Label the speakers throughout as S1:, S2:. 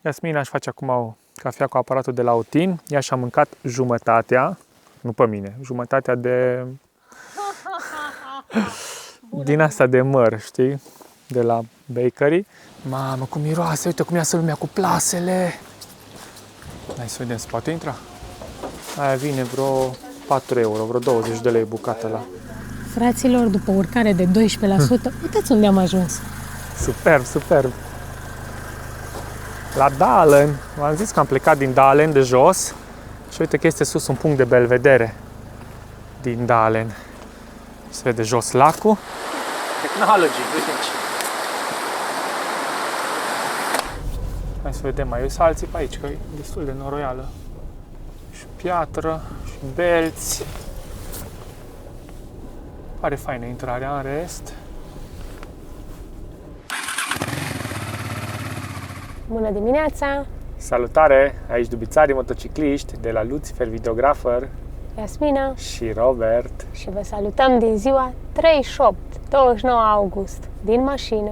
S1: Iasmina își face acum o cafea cu aparatul de la Otin. Ea și-a mâncat jumătatea, nu pe mine, jumătatea de... din asta de măr, știi? De la bakery. Mamă, cum miroase, uite cum iasă lumea cu plasele. Hai să vedem, se poate intra? Aia vine vreo 4 euro, vreo 20 de lei bucata la...
S2: Fraților, după urcare de 12%, uitați unde am ajuns.
S1: Superb, superb. La Dahlen, v-am zis că am plecat din Dahlen de jos și uite că este sus un punct de belvedere din Dahlen. Se vede jos lacul. Technology, uite aici. Hai să vedem, mai sunt alții pe aici, că e destul de noroială. Și piatră, și belți. Pare faină intrarea în rest.
S2: Bună dimineața!
S1: Salutare! Aici dubițarii motocicliști de la Lucifer Videographer
S2: Iasmina
S1: și Robert.
S2: și vă salutăm din ziua 38, 29 august, din mașină.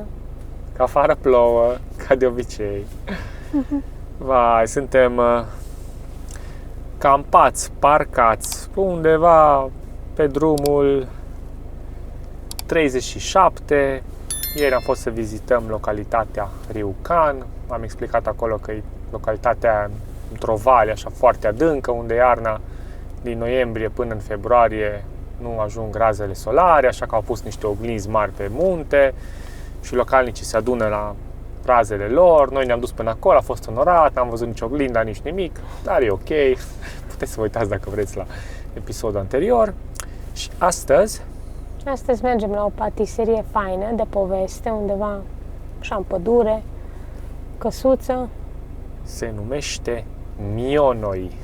S1: Că afară plouă, ca de obicei. Vai, suntem campați, parcați undeva pe drumul 37. Ieri am fost să vizităm localitatea Riucan. Am explicat acolo că e localitatea într-o vale așa foarte adâncă, unde iarna din noiembrie până în februarie nu ajung razele solare, așa că au pus niște oglinzi mari pe munte și localnicii se adună la razele lor. Noi ne-am dus până acolo, a fost onorat, n-am văzut nici oglindă, nici nimic, dar e ok. Puteți să vă uitați dacă vreți la episodul anterior. Și astăzi
S2: mergem la o patiserie faină de poveste, undeva așa în pădure, căsuță.
S1: se numește Mionoi,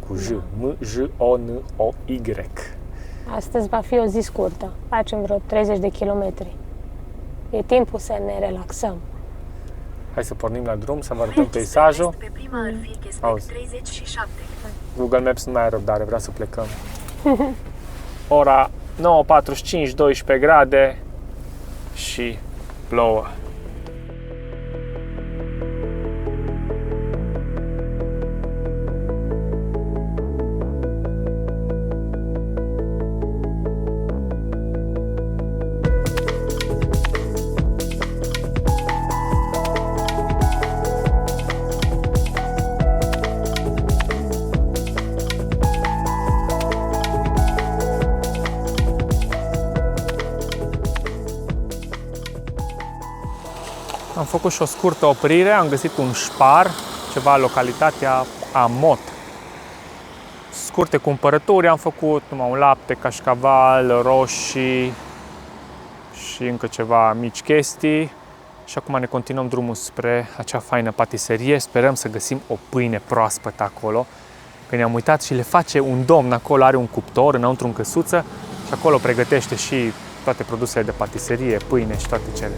S1: cu J, M-J-O-N-O-Y.
S2: Astăzi va fi o zi scurtă, facem vreo 30 de kilometri. E timpul să ne relaxăm.
S1: Hai să pornim la drum, să vă arătăm peisajul. Auzi,
S3: 37.
S1: Google Maps nu mai are răbdare, vrea să plecăm. Ora 9:45, 12 grade și plouă. Am făcut și o scurtă oprire, am găsit un șpar, ceva localitatea Amot. Scurte cumpărături am făcut, numai un lapte, cașcaval, roșii și încă ceva mici chestii. Și acum ne continuăm drumul spre acea faină patiserie. Sperăm să găsim o pâine proaspătă acolo. Că ne-am uitat și le face un domn acolo, are un cuptor înăuntru în căsuță și acolo pregătește și toate produsele de patiserie, pâine și toate cele.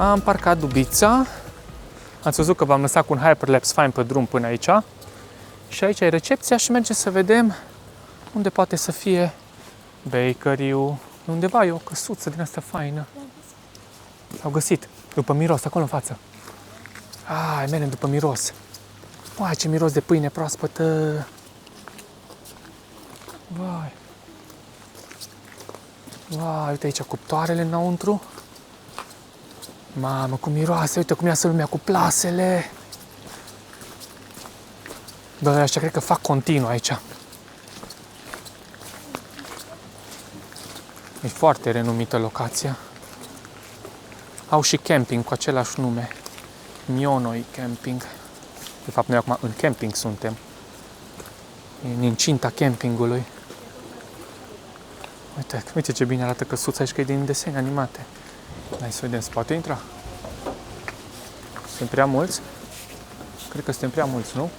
S1: Am parcat Dubița. Ați văzut că v-am lăsat cu un hyperlapse fain pe drum până aici. Și aici e recepția și mergem să vedem unde poate să fie bakery-ul. Undeva e o căsuță din asta faină. Au găsit. După miros, acolo în față. Ai, mergem după miros. Uai, ce miros de pâine proaspătă. Vai. Vai, uite aici cuptoarele înăuntru. Mamă, cum miroase, uite cum iasă lumea cu plasele. Bă, ăștia cred că fac continuu aici. E foarte renumită locația. Au și camping cu același nume. Mionoi Camping. De fapt, noi acum în camping suntem. E în incinta campingului. Uite ce bine arată căsuța aici, că e din desene animate. Hai să vedem, se poate intra? Suntem prea mulți? Cred că suntem prea mulți, nu?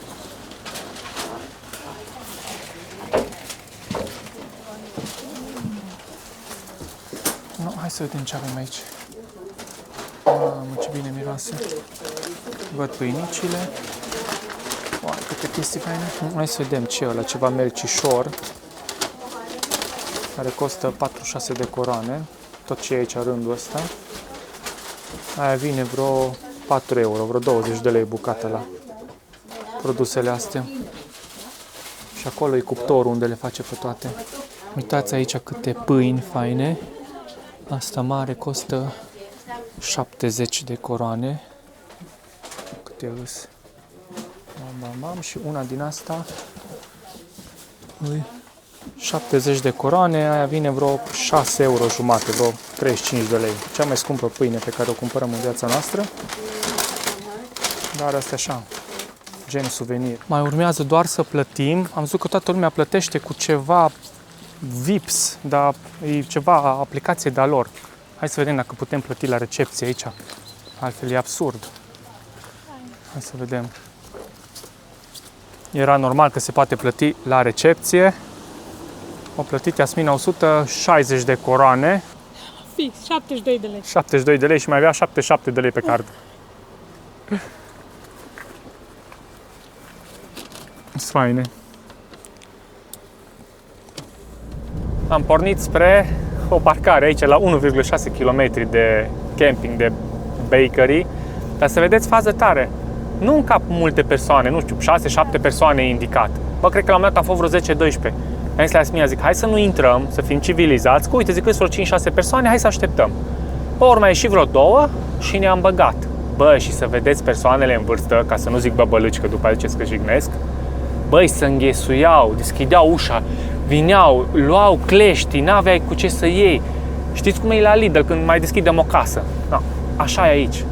S1: Nu, hai să vedem ce avem aici. Mamă, ce bine miroase. Văd pâinicile. Wow, câte chestii faine. Hai să vedem ce e ăla, ceva melcișor. Care costă 46 de coroane. Tot ce e aici rândul ăsta. Aia vine vreo 4 euro, vreo 20 de lei bucată la produsele astea. Și acolo e cuptorul unde le face pe toate. Uitați aici câte pâini faine. Asta mare costă 70 de coroane. Câte îs? Mam. Și una din asta 70 de coroane, aia vine vreo 6 euro jumate, vreo 35 de lei. Cea mai scumpă pâine pe care o cumpărăm în viața noastră. Dar asta așa, gen suvenir. Mai urmează doar să plătim. Am văzut că toată lumea plătește cu ceva VIPS, dar e ceva aplicație de-a lor. Hai să vedem dacă putem plăti la recepție aici. Altfel e absurd. Hai să vedem. Era normal că se poate plăti la recepție. Au plătit Iasmina 160 de coroane.
S2: Fix, 72 de lei.
S1: 72 de lei și mai avea 77 de lei pe card. Sunt faine. Am pornit spre o parcare aici la 1,6 km de camping, de bakery. Dar să vedeți fază tare. Nu încap multe persoane, nu știu, 6-7 persoane indicat. Bă, cred că la un moment dat am fost vreo 10-12. Am zis la Iasmina, zic, hai să nu intrăm, să fim civilizați, că uite, zic că sunt vreo 5-6 persoane, hai să așteptăm. Pe urmă a ieșit vreo 2 și ne-am băgat. Bă, și să vedeți persoanele în vârstă, ca să nu zic băbălâci, că după aceea ziceți că jignesc. Băi, se înghesuiau, deschideau ușa, vineau, luau cleștii, n-aveai cu ce să iei. Știți cum e la Lidl când mai deschidem o casă? No, așa e aici.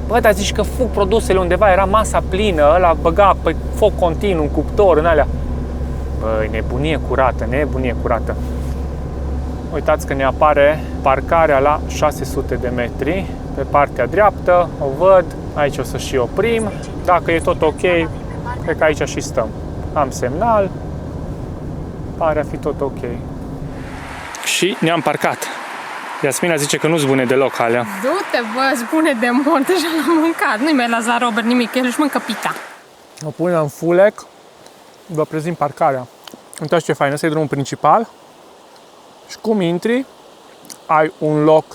S1: Bă, dar zici că fug produsele undeva, era masa plină, ăla băga pe foc continuu, în cuptor, în alea. Băi, nebunie curată. Uitați că ne apare parcarea la 600 de metri pe partea dreaptă, o văd, aici o să și oprim. Dacă e tot ok, cred că aici și stăm. Am semnal, pare a fi tot ok. Și ne-am parcat. Iasmina zice că nu-s bune deloc alea.
S2: Du-te, bă, spune de mult, deja l-am mâncat. Nu-i mai las la Robert nimic, el își mâncă pita.
S1: O punem în fulec, vă prezint parcarea. Uitați ce fain, ăsta e drumul principal. Și cum intri, ai un loc,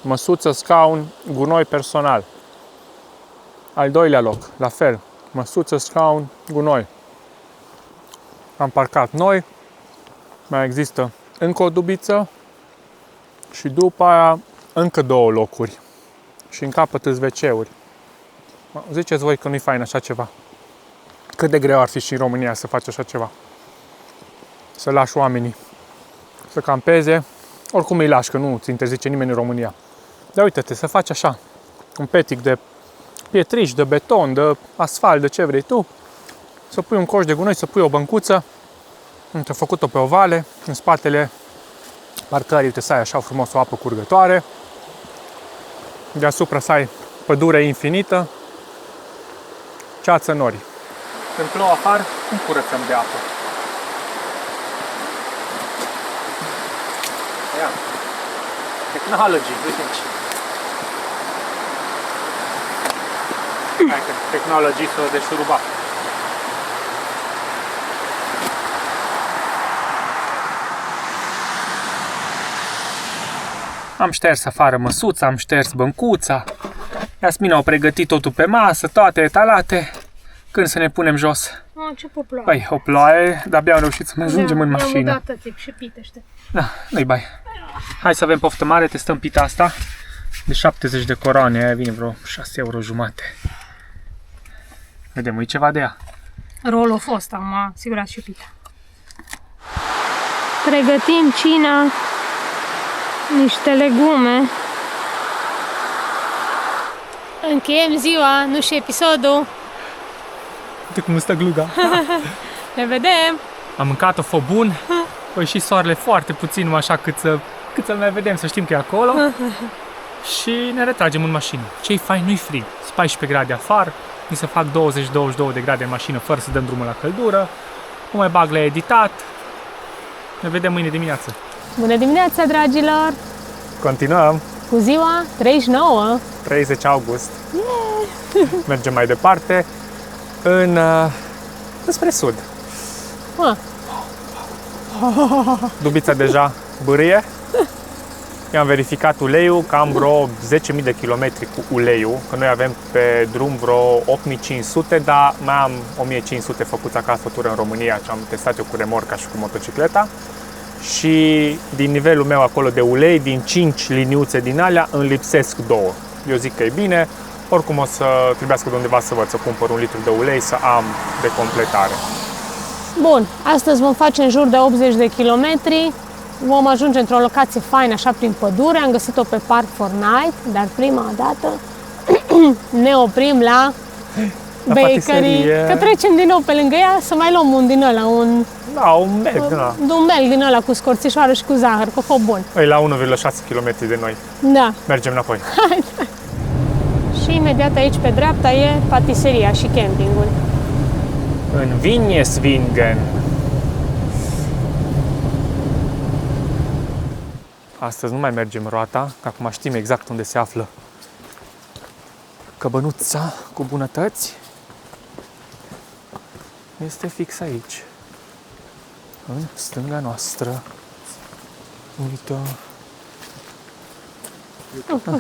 S1: măsuță, scaun, gunoi personal. Al doilea loc, la fel, măsuță, scaun, gunoi. Am parcat noi, mai există încă o dubiță și după aia încă 2 locuri. Și în capăt îți WC-uri. Ziceți voi că nu-i fain așa ceva. Cât de greu ar fi și în România să faci așa ceva. Să lași oamenii să campeze. Oricum îi lași, că nu ți interzice nimeni în România. Dar uite-te, să faci așa. Un petic de pietriș, de beton, de asfalt, de ce vrei tu. Să pui un coș de gunoi, să pui o băncuță. Am făcut-o pe o vale. În spatele parcării, uite, să ai așa frumos o apă curgătoare. Deasupra să ai pădure infinită. Ceață nori. Când plouă afară, cum curățăm de apă? Ia. Technology, uite aici. Hai că technology s-a deșurubat. Am șters afară măsuța, am șters băncuța. Iasmina a pregătit totul pe masă, toate etalate. Când să ne punem jos?
S2: A început ploaie.
S1: Păi, o ploaie, de-abia am reușit să mai ajungem în mașină.
S2: Am udat și pitește.
S1: Da, nu-i bai. Hai să avem poftă mare, testăm pita asta. De 70 de coroane, aia vine vreo 6 euro jumate. Vedem, e ceva de ea.
S2: Rolul a fost, am asigurat și pita. Pregătim cina Niște legume. Încheiem ziua, nu și episodul.
S1: Uite cum stă gluga.
S2: Ne vedem!
S1: Am mâncat-o, fă bun. Păi și soarele foarte puțin, numai așa cât să mai vedem, să știm că e acolo. Și ne retragem în mașină. Ce-i fain, nu-i frig. 14 grade afară, ni se fac 20-22 de grade în mașină fără să dăm drumul la căldură. Nu mai bag la editat. Ne vedem mâine dimineață.
S2: Bună dimineața, dragilor!
S1: Continuăm.
S2: Cu ziua 39.
S1: 30 august. Mergem mai departe spre sud. Dubița deja bârâie. I-am verificat uleiul, cam vreo 10.000 de kilometri cu uleiul, că noi avem pe drum vreo 8.500, dar mai am 1.500 făcuți acasă tură în România, ce am testat eu cu remorca și cu motocicleta. Și din nivelul meu acolo de ulei, din 5 liniuțe din alea, îmi lipsesc 2. Eu zic că e bine, oricum o să trebuiască de undeva să văd să cumpăr 1 litru de ulei să am de completare.
S2: Bun, astăzi vom face în jur de 80 de kilometri. Vom ajunge într-o locație faină, așa prin pădure. Am găsit-o pe Park for Night, dar prima dată ne oprim la bakery. Că trecem din nou pe lângă ea să mai luăm un din ăla, un melc din ăla cu scorțișoară și cu zahăr, că fă bun.
S1: E la 1,6 km de noi.
S2: Da.
S1: Mergem înapoi.
S2: Și imediat aici pe dreapta e patiseria și campingul.
S1: În Vinjesvingen. Astăzi nu mai mergem roata, că acum știm exact unde se află căbănuța cu bunătăți. Este fix aici, în stânga noastră. Uite.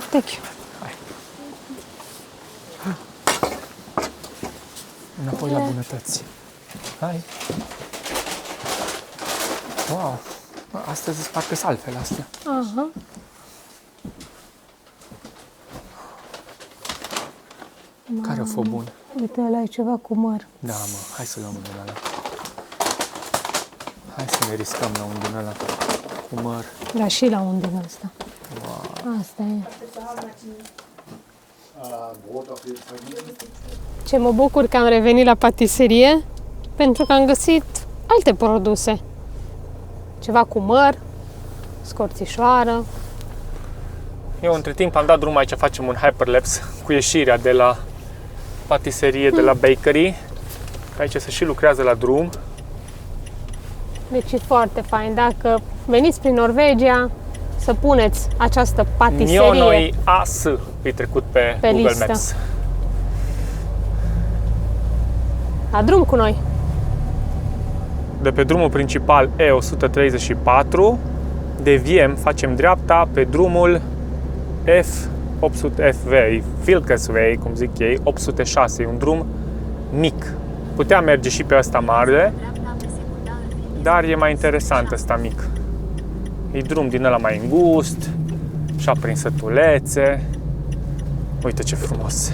S2: Thank you.
S1: Hai. Înapoi la bunătăți. Hai. Wow. Astăzi îți parcă salfele astea.
S2: Aha.
S1: Care o fă bun?
S2: Uite, ăla e ceva cu măr.
S1: Da, mă, hai să luăm unul din ăla. Hai să ne riscăm la unul din ăla cu măr.
S2: Da, și la un din ăsta. Wow. Asta e. Ce mă bucur că am revenit la patiserie, pentru că am găsit alte produse. Ceva cu măr, scorțișoară.
S1: Eu între timp am dat drum aici, facem un hyperlapse cu ieșirea de la patiserie, de la bakery. Aici se și lucrează la drum.
S2: Deci e foarte fain. Dacă veniți prin Norvegia, să puneți această patiserie.
S1: Nionoi AS e trecut pe Google
S2: listă.
S1: Maps.
S2: La drum cu noi.
S1: De pe drumul principal E134 deviem, facem dreapta pe drumul F800FV, Fylkesvei, cum zic ei, 806, e un drum mic. Putea merge și pe ăsta mare, dar e mai interesant ăsta mic. E drum din ăla mai îngust, așa prin sătulețe. Uite ce frumos!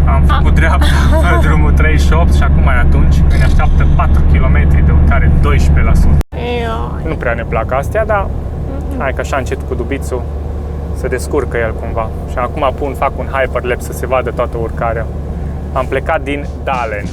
S1: Am făcut dreapta pe drumul 38 și acum mai atunci ne așteaptă 4 km de urcare 12%. Nu prea ne plac astea, dar hai că așa încet cu dubițul se descurcă el cumva. Și acum fac un hyperlapse să se vadă toată urcarea. Am plecat din Dalen.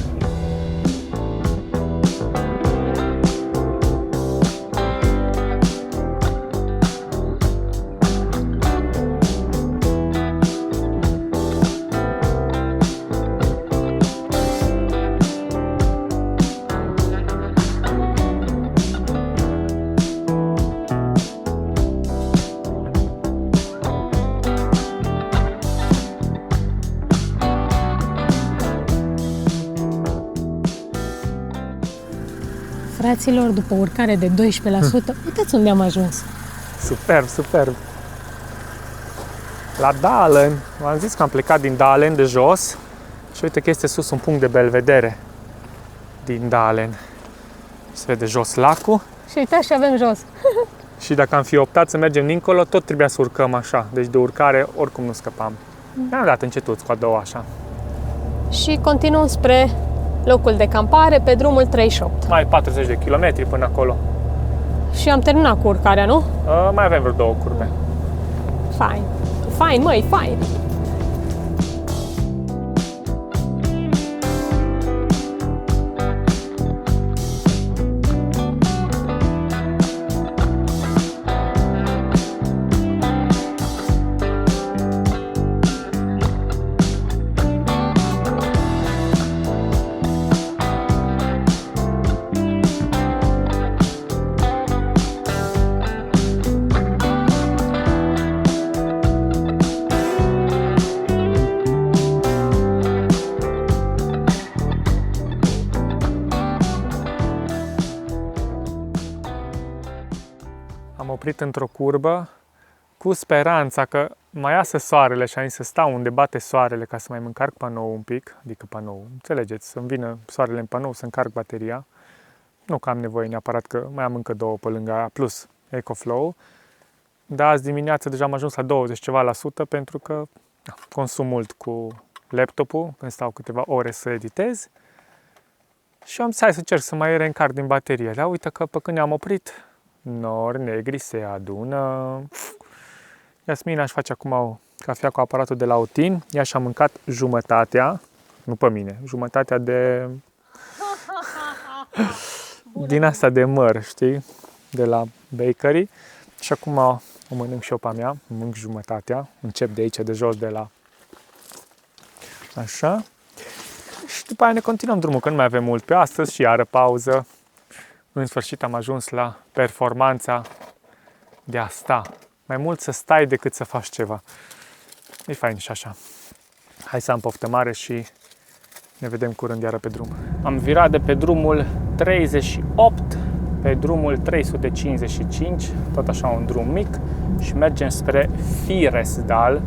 S2: Fraților, după o urcare de 12%, uitați unde am ajuns.
S1: Superb, superb. La Dalen. V-am zis că am plecat din Dalen de jos și uite că este sus un punct de belvedere din Dalen. Se vede jos lacul.
S2: Și uitați și avem jos.
S1: Și dacă am fi optat să mergem dincolo, tot trebuia să urcăm așa. Deci de urcare oricum nu scăpam. Ne-am dat încetuți cu a doua așa.
S2: Și continuăm spre locul de campare pe drumul 38.
S1: Mai 40 de kilometri până acolo.
S2: Și am terminat cu urcarea, nu?
S1: Mai avem vreo 2 curbe.
S2: Fain. Fain, măi, fain.
S1: Am oprit într-o curbă cu speranța că mai iasă soarele și am zis să stau unde bate soarele ca să mai mă încarc panou un pic, adică panou, înțelegeți, să-mi vină soarele în panou să încarc bateria. Nu că am nevoie neapărat, că mai am încă 2 pe lângă aia, plus EcoFlow. Dar azi dimineața deja am ajuns la 20 ceva la sută pentru că consum mult cu laptopul, când stau câteva ore să editez. Și am zis, hai să încerc să mai reîncarc din baterie. Dar uite că pe când ne-am oprit, nori negri se adună. Iasmina își face acum o cafea cu aparatul de la Otin. Ea și-a mâncat jumătatea, nu pe mine, jumătatea de... din asta de măr, știi? De la bakery. Și acum o mănânc și eu pe a mea, mănânc jumătatea. Încep de aici, de jos, de la... Așa. Și după aia ne continuăm drumul, că nu mai avem mult pe astăzi și iară pauză. În sfârșit am ajuns la performanța de a sta. Mai mult să stai decât să faci ceva. E fain și așa. Hai să am poftă mare și ne vedem curând iară pe drum. Am virat de pe drumul 38 pe drumul 355, tot așa un drum mic, și mergem spre Firesdal.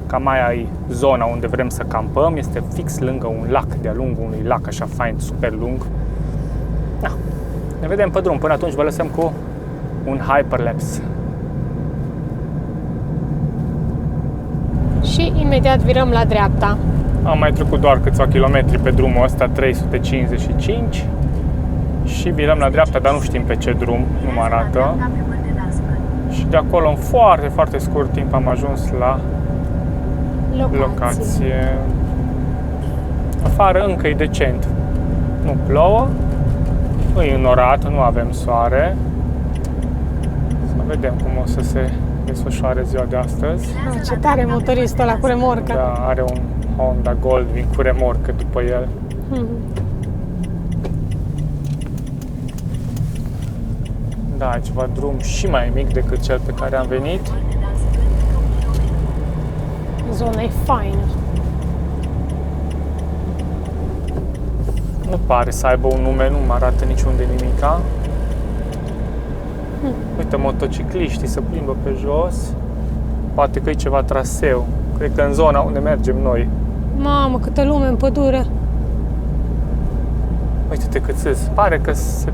S1: Cam aia e zona unde vrem să campăm. Este fix lângă un lac, de-a lungul unui lac așa fain, super lung. Da. Ne vedem pe drum. Până atunci vă lăsăm cu un hyperlapse.
S2: Și imediat virăm la dreapta.
S1: Am mai trecut doar câțiva kilometri pe drumul ăsta, 355. Și virăm la dreapta, dar nu știm pe ce drum, nu mă arată. Și de acolo, în foarte, foarte scurt timp, am ajuns la locație. Afară încă e decent. Nu plouă, e înorat, nu avem soare. Să vedem cum o să se desfășoare ziua de astăzi.
S2: Ce tare motoristul ăla cu remorcă.
S1: Da, are un Honda Goldwing cu remorcă după el. Da, ceva drum și mai mic decât cel pe care am venit.
S2: Zona e faină.
S1: Nu pare să aibă un nume, nu mă arată niciunde nimica. Uite, motocicliștii se plimbă pe jos. Poate că e ceva traseu. Cred că în zona unde mergem noi.
S2: Mamă, câtă lume în pădure.
S1: Uite-te cât sus. Pare că se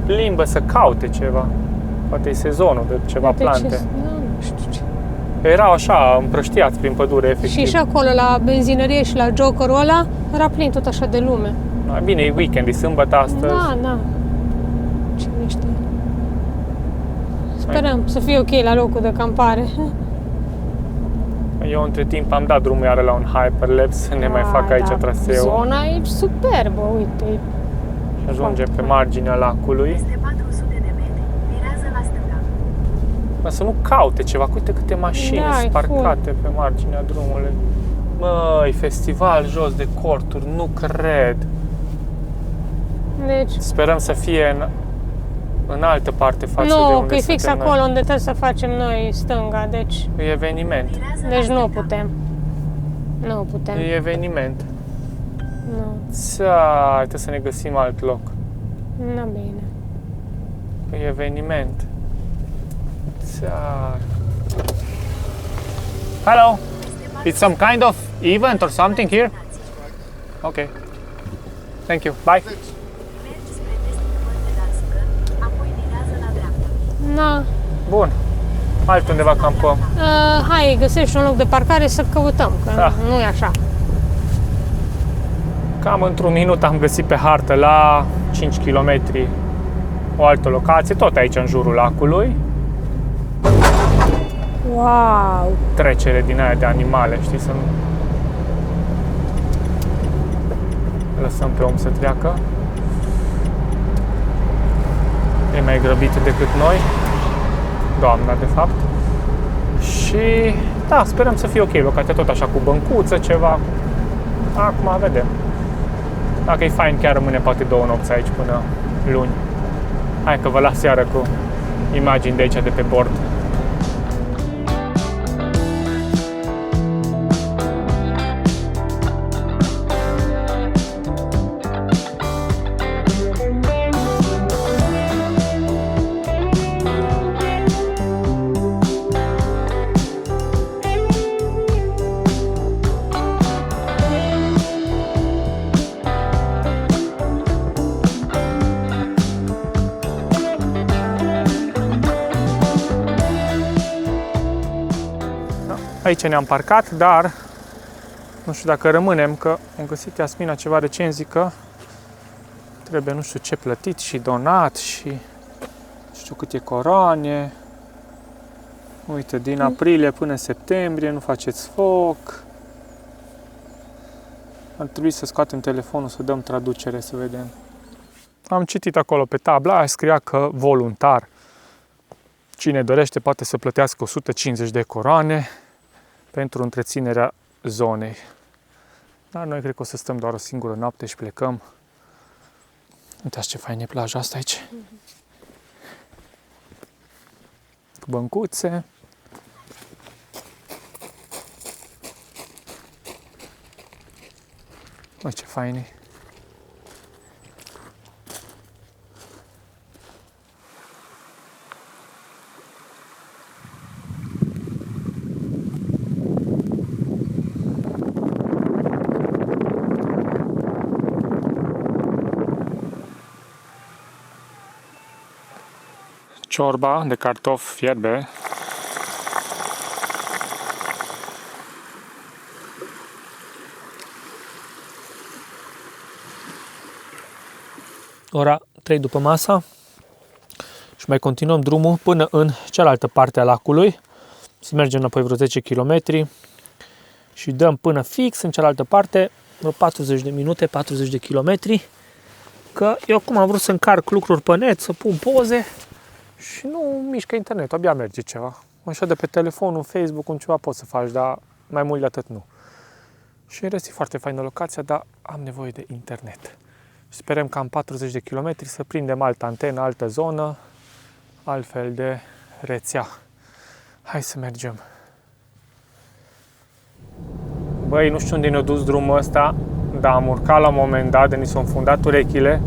S1: plimbă să caute ceva. Poate e sezonul de ceva plante.
S2: Nu știu ce.
S1: Erau așa împrăștiați prin pădure, efectiv.
S2: Și acolo, la benzinărie și la Jokerul ăla, era plin tot așa de lume.
S1: Bine, e weekend, e sâmbătă astăzi.
S2: Da. Ce miște. Sperăm să fie ok la locul de campare.
S1: Eu între timp am dat drumul iară la un hyperlapse, să ne mai fac aici traseu.
S2: Zona e superbă, uite.
S1: Și ajungem pe marginea lacului.
S3: Peste 400 de metri, virează la stânga.
S1: Mă, să nu caute ceva, uite câte mașini sunt parcate pe marginea drumului. Măi, festival jos de corturi, nu cred.
S2: Deci...
S1: Sperăm să fie în altă parte față de unde
S2: Nu, că e fix
S1: suntem
S2: acolo
S1: noi.
S2: unde trebuie să facem noi stânga, deci...
S1: E eveniment.
S2: Deci nu putem. Nu putem.
S1: E eveniment.
S2: Nu.
S1: Trebuie să ne găsim alt loc.
S2: Nu bine.
S1: E eveniment. Hello. It's some kind of event or something here? Okay. Thank you. Bye.
S3: Mergi spre destinul de deasupra, apoi virează la dreapta.
S2: Na.
S1: Bun. Altundeva campăm.
S2: Hai, găsești un loc de parcare să căutăm, că
S1: Da.
S2: nu e așa.
S1: Cam într-un minut am găsit pe hartă la 5 km o altă locație, tot aici în jurul lacului.
S2: Wow!
S1: Trecere din aia de animale, știi, să nu lăsăm pe om să treacă. E mai grăbit decât noi, doamna de fapt. Și da, sperăm să fie ok, locația tot așa cu băncuță, ceva. Acum vedem. Dacă e fain, chiar rămâne poate 2 nopți aici până luni. Hai că vă las seară cu imagini de aici, de pe bord. Aici ne-am parcat, dar nu știu dacă rămânem, că am găsit Iasmina ceva recenzii că trebuie nu știu ce plătit și donat și nu știu câte coroane. Uite, din aprilie până septembrie nu faceți foc. Ar trebui să scoatem telefonul să dăm traducere să vedem. Am citit acolo pe tabla aia, scria că voluntar. Cine dorește poate să plătească 150 de coroane pentru întreținerea zonei. Dar noi cred că o să stăm doar o singură noapte și plecăm. Uitați ce fain e plaja asta aici. Cu băncuțe. Uite ce fain e. Ciorba de cartofi fierbe. Ora 3 după masa și mai continuăm drumul până în cealaltă parte a lacului. Să mergem înapoi vreo 10 km și dăm până fix în cealaltă parte vreo 40 de minute, 40 de kilometri. Că eu acum am vrut să încarc lucruri pe net, să pun poze și nu mișcă internetul, abia merge ceva. Așa de pe telefonul, Facebook, ceva poți să faci, dar mai mult de atât nu. Și în rest e foarte faină locația, dar am nevoie de internet. Sperăm că în 40 de kilometri să prindem altă antenă, altă zonă, altfel de rețea. Hai să mergem. Băi, nu știu unde ne-a dus drumul ăsta, dar am urcat la un moment dat, de ni s-au înfundat urechile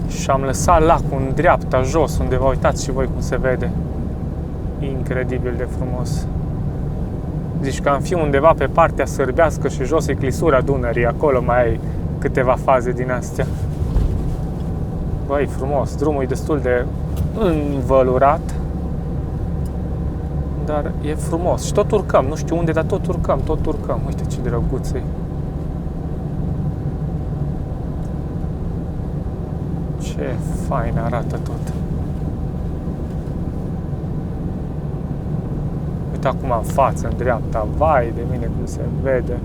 S1: și am lăsat lacul în dreapta, jos, undeva, uitați și voi cum se vede. Incredibil de frumos. Zici că am fi undeva pe partea sârbească și jos e clisura Dunării, acolo mai ai câteva faze din astea. Băi, frumos, drumul e destul de învălurat, dar e frumos. Și tot urcăm, nu știu unde, dar tot urcăm. Uite ce drăguț e. Ce fain arată tot. Uite acum în față, în dreapta, vai de mine cum se vede.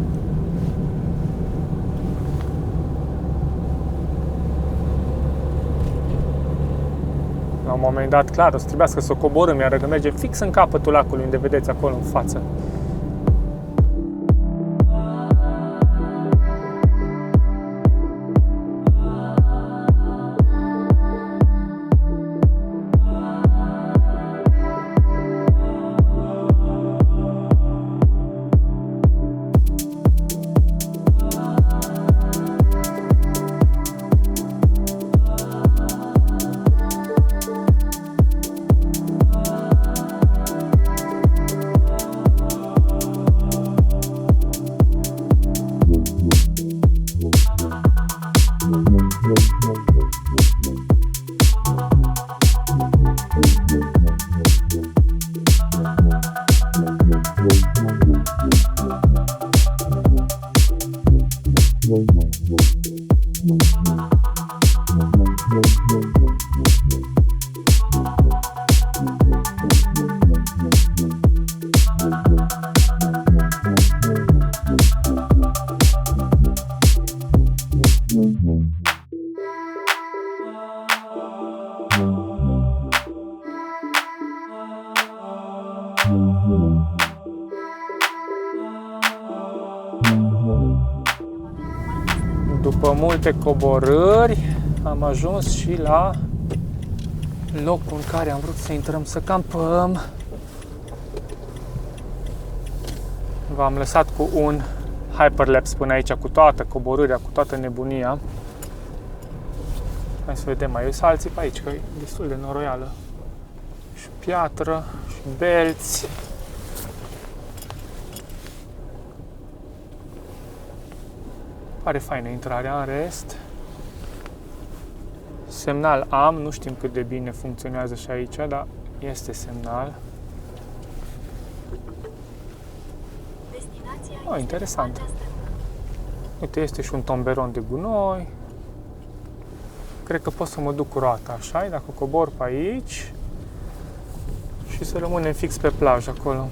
S1: La un moment dat, clar, o să trebuiască să o coborâm, iar că merge fix în capătul lacului, unde vedeți acolo în față. După multe coborâri, am ajuns și la locul în care am vrut să intrăm să campăm. V-am lăsat cu un hyperlapse până aici, cu toată coborârea, cu toată nebunia. Hai să vedem, mai sunt alții pe aici, că e destul de noroială. Și piatră, și belți. Pare faină intrarea, în rest. Semnal am, nu știm cât de bine funcționează și aici, dar este semnal. Oh, interesant. Uite, este și un tomberon de gunoi. Cred că pot să mă duc cu roata, așa, dacă cobor pe aici și să rămânem fix pe plajă acolo,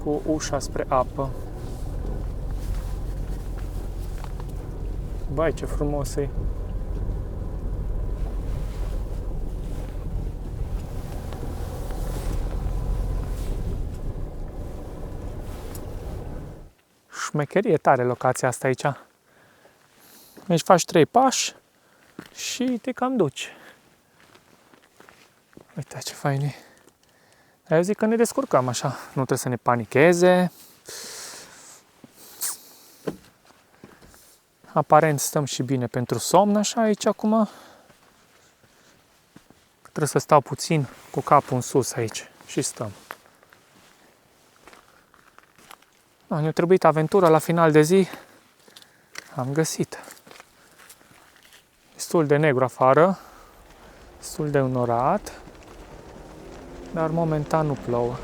S1: cu ușa spre apă. Băi, ce frumos e! Șmecherie tare locația asta aici. Deci faci 3 pași și te cam duci. Uite ce fain e. Dar eu zic că ne descurcăm așa. Nu trebuie să ne panicheze. Aparent stăm și bine pentru somn așa aici acum. Trebuie să stau puțin cu capul în sus aici și stăm. Ne-a trebuit aventura la final de zi. Am găsit. Destul de negru afară, destul de înnorat, dar momentan nu plouă.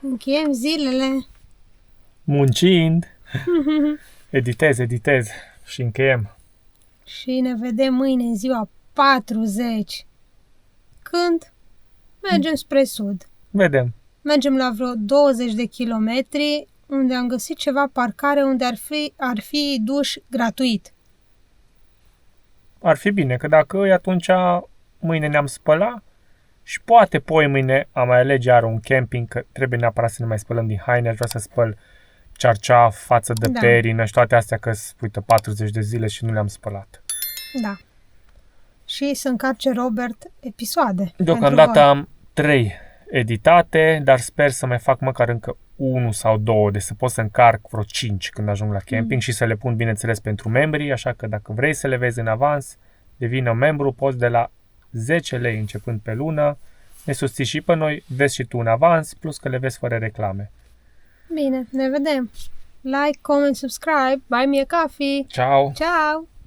S2: Încheiem zilele.
S1: Muncind. Editez și încheiem.
S2: Și ne vedem mâine în ziua 40. Când mergem spre sud.
S1: Vedem.
S2: Mergem la vreo 20 de kilometri unde am găsit ceva parcare unde ar fi duș gratuit.
S1: Ar fi bine, că dacă e atunci mâine ne-am spălat Și poate mâine am mai alege iar un camping, că trebuie neapărat să ne mai spălăm din haine, aș vrea să spăl cearceaf, față de perină și toate astea, că uite 40 de zile și nu le-am spălat.
S4: Da. Și să încarce Robert episoade.
S1: Deocamdată am 3 editate, dar sper să mai fac măcar încă 1 sau 2, deci să pot să încarc vreo 5 când ajung la camping și să le pun, bineînțeles, pentru membrii, așa că dacă vrei să le vezi în avans, devină membru, poți de la 10 lei începând pe lună, ne susții și pe noi, vezi și tu în avans, plus că le vezi fără reclame.
S4: Bine, ne vedem. Like, comment, subscribe, buy me a coffee.
S1: Ciao!
S4: Ciao!